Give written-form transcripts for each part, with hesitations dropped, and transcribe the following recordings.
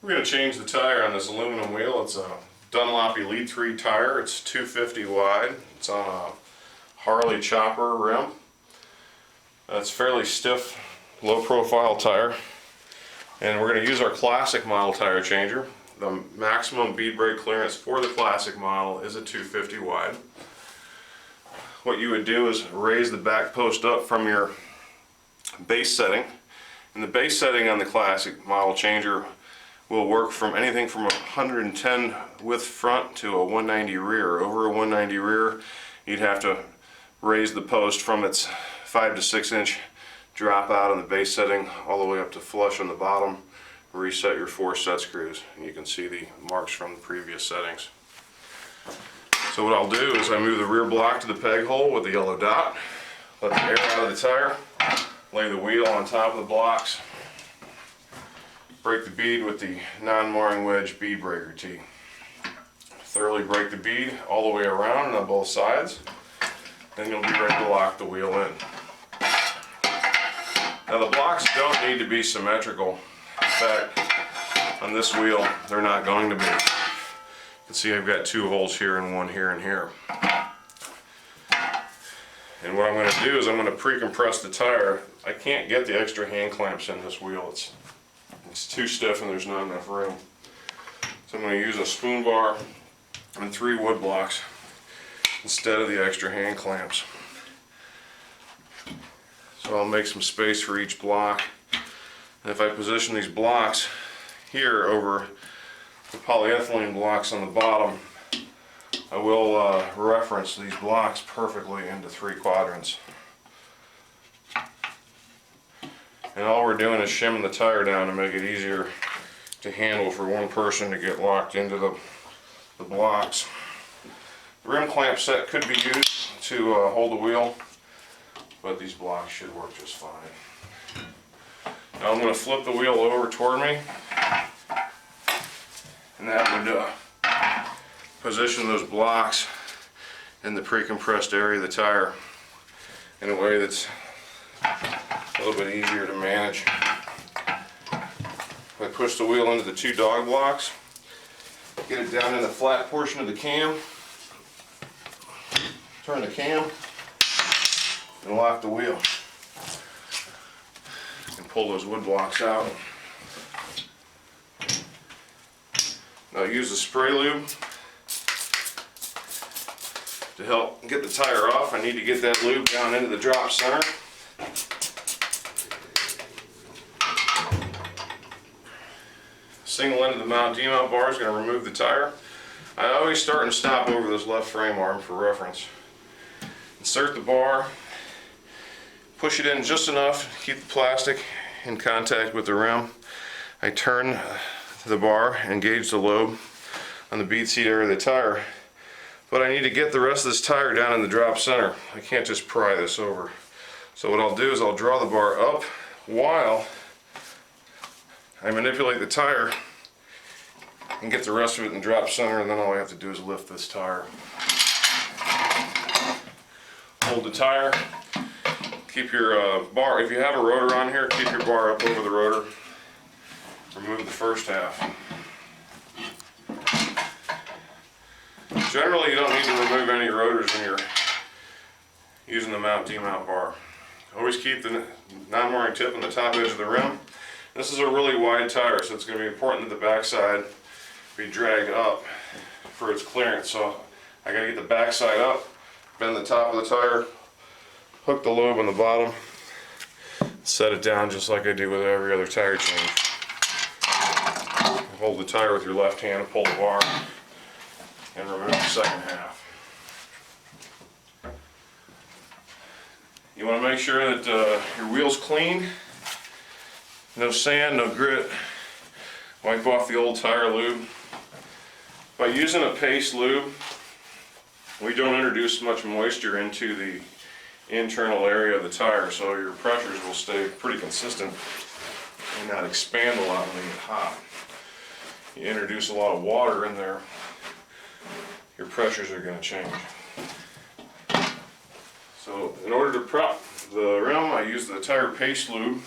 We're going to change the tire on this aluminum wheel. It's a Dunlop Elite 3 tire. It's 250 wide. It's on a Harley chopper rim. It's fairly stiff, low profile tire. And we're going to use our classic model tire changer. The maximum bead brake clearance for the classic model is a 250 wide. What you would do is raise the back post up from your base setting. And the base setting on the classic model changer will work from anything from 110 width front to a 190 rear. Over a 190 rear, you'd have to raise the post from its 5 to 6 inch drop out on the base setting all the way up to flush on the bottom. Reset your 4 set screws, and you can see the marks from the previous settings. So what I'll do is I move the rear block to the peg hole with the yellow dot, let the air out of the tire, lay the wheel on top of the blocks, break the bead with the non-marring wedge bead breaker tee. Thoroughly break the bead all the way around and on both sides, then you'll be ready to lock the wheel in. Now the blocks don't need to be symmetrical. In fact, on this wheel, they're not going to be. You can see I've got 2 holes here and 1 here and here. And what I'm going to do is I'm going to pre-compress the tire. I can't get the extra hand clamps in this wheel. It's too stiff and there's not enough room. So I'm going to use a spoon bar and 3 wood blocks instead of the extra hand clamps. So I'll make some space for each block. And if I position these blocks here over the polyethylene blocks on the bottom, I will reference these blocks perfectly into 3 quadrants. And all we're doing is shimming the tire down to make it easier to handle for one person to get locked into the blocks. The rim clamp set could be used to hold the wheel, but these blocks should work just fine. Now I'm going to flip the wheel over toward me, and that would position those blocks in the pre-compressed area of the tire in a way that's a little bit easier to manage. I push the wheel into the 2 dog blocks, get it down in the flat portion of the cam, turn the cam, and lock the wheel. And pull those wood blocks out. Now use the spray lube to help get the tire off. I need to get that lube down into the drop center. Single end of the mount demount bar is going to remove the tire. I always start and stop over this left frame arm for reference. Insert the bar, push it in just enough to keep the plastic in contact with the rim. I turn the bar, engage the lobe on the bead seat area of the tire, but I need to get the rest of this tire down in the drop center. I can't just pry this over. So what I'll do is I'll draw the bar up while I manipulate the tire and get the rest of it in drop center, and then all I have to do is lift this tire. Hold the tire, keep your bar, if you have a rotor on here, keep your bar up over the rotor. Remove the first half. Generally you don't need to remove any rotors when you're using the mount demount bar. Always keep the non-marring tip on the top edge of the rim. This is a really wide tire, so it's going to be important that the backside be dragged up for its clearance. So I got to get the backside up, bend the top of the tire, hook the lobe on the bottom, set it down just like I do with every other tire change. Hold the tire with your left hand and pull the bar and remove the second half. You want to make sure that your wheel's clean. No sand, no grit. Wipe off the old tire lube. By using a paste lube, we don't introduce much moisture into the internal area of the tire, so your pressures will stay pretty consistent and not expand a lot when they get hot. You introduce a lot of water in there, your pressures are going to change. So in order to prep the rim, I use the tire paste lube.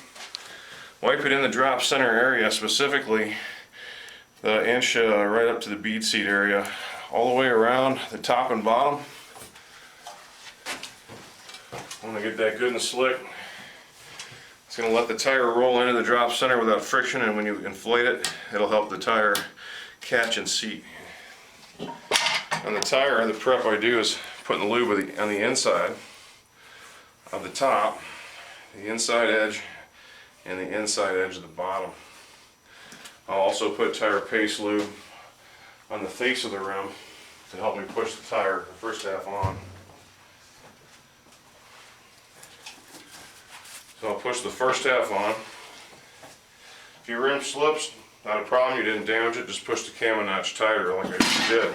Wipe it in the drop center area specifically the inch right up to the bead seat area, all the way around the top and bottom. I want to get that good and slick. It's going to let the tire roll into the drop center without friction, and when you inflate it, it'll help the tire catch and seat. On the tire, the prep I do is putting the lube on the inside of the top, the inside edge, and the inside edge of the bottom. I'll also put tire paste lube on the face of the rim to help me push the tire, the first half on. So I'll push the first half on. If your rim slips, not a problem, you didn't damage it, just push the camo notch tighter like I just did.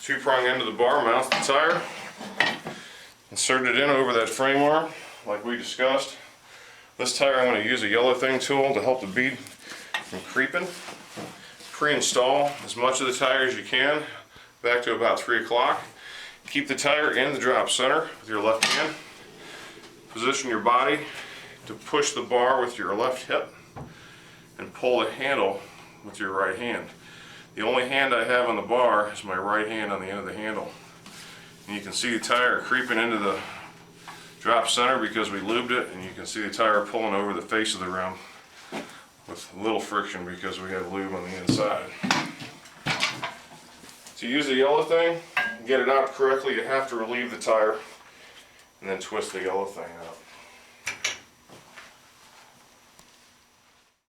Two-prong end of the bar mounts the tire. Insert it in over that frame arm like we discussed. This tire I'm going to use a yellow thing tool to help the bead from creeping. Pre-install as much of the tire as you can back to about 3 o'clock. Keep the tire in the drop center with your left hand. Position your body to push the bar with your left hip and pull the handle with your right hand. The only hand I have on the bar is my right hand on the end of the handle. And you can see the tire creeping into the drop center because we lubed it, and you can see the tire pulling over the face of the rim with little friction because we have lube on the inside. To use the yellow thing and get it out correctly, you have to relieve the tire and then twist the yellow thing out.